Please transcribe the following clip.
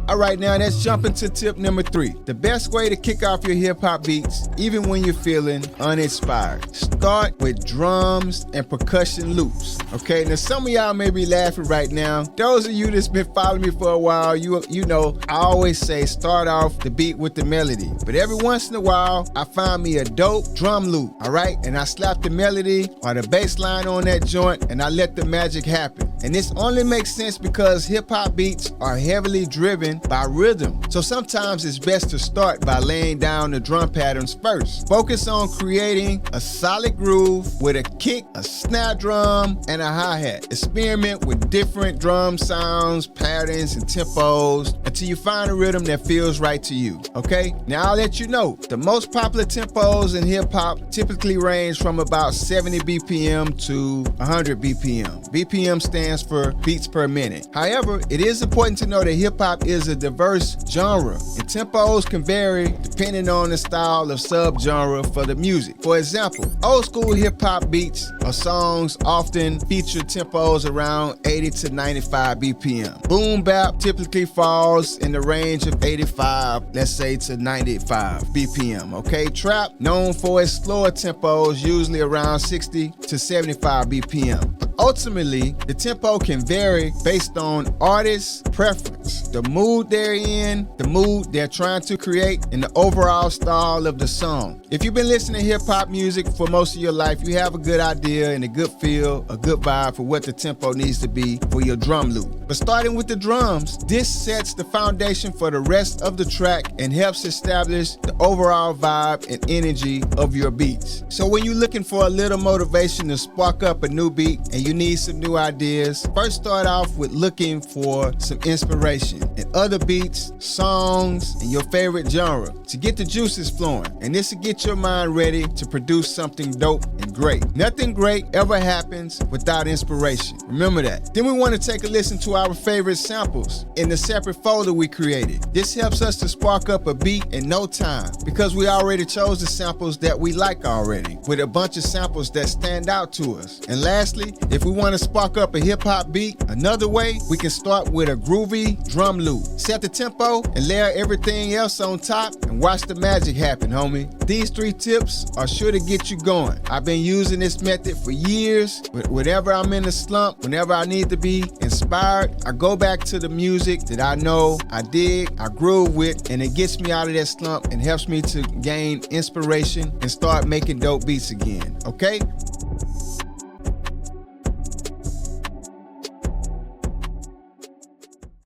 All right, now let's jump into tip number 3. The best way to kick off your hip-hop beats, even when you're feeling uninspired. Start with drums and percussion loops. Okay, now some of y'all may be laughing right now. Those of you that's been following me for a while, you know, I always say start off the beat with the melody. But every once in a while, I find me a dope drum loop, all right? And I slap the melody or the bass line on that joint and I let the magic happen. And this only makes sense because hip-hop beats are heavily driven by rhythm. So sometimes it's best to start by laying down the drum patterns first. Focus on creating a solid groove with a kick, a snare drum, and a hi-hat. Experiment with different drum sounds, patterns, and tempos until you find a rhythm that feels right to you, okay? Now I'll let you know, the most popular tempos in hip-hop typically range from about 70 BPM to 100 BPM. BPM stands for beats per minute. However, it is important to know that hip-hop is a diverse genre, and tempos can vary depending on the style of subgenre for the music. For example, old school hip-hop beats or songs often feature tempos around 80 to 95 BPM. Boom bap typically falls in the range of 85, let's say, to 95 BPM, okay? Trap, known for its slower tempos, usually around 60 to 75 BPM. Ultimately, the tempo can vary based on artists' preference, the mood they're in, the mood they're trying to create, and the overall style of the song. If you've been listening to hip-hop music for most of your life, you have a good idea and a good feel, a good vibe for what the tempo needs to be for your drum loop. But starting with the drums, this sets the foundation for the rest of the track and helps establish the overall vibe and energy of your beats. So when you're looking for a little motivation to spark up a new beat and you need some new ideas, first start off with looking for some inspiration in other beats, songs, and your favorite genre to get the juices flowing. And this will get your mind ready to produce something dope and great. Nothing great ever happens without inspiration. Remember that. Then we want to take a listen to our favorite samples in the separate folder we created. This helps us to spark up a beat in no time because we already chose the samples that we like already, with a bunch of samples that stand out to us. And lastly, if we want to spark up a hip-hop beat another way, we can start with a groovy drum loop. Set the tempo and layer everything else on top and watch the magic happen, homie. These 3 tips are sure to get you going. I've been using this method for years. Whenever I'm in a slump, whenever I need to be inspired, I go back to the music that I know, I dig, I groove with, and it gets me out of that slump and helps me to gain inspiration and start making dope beats again, okay?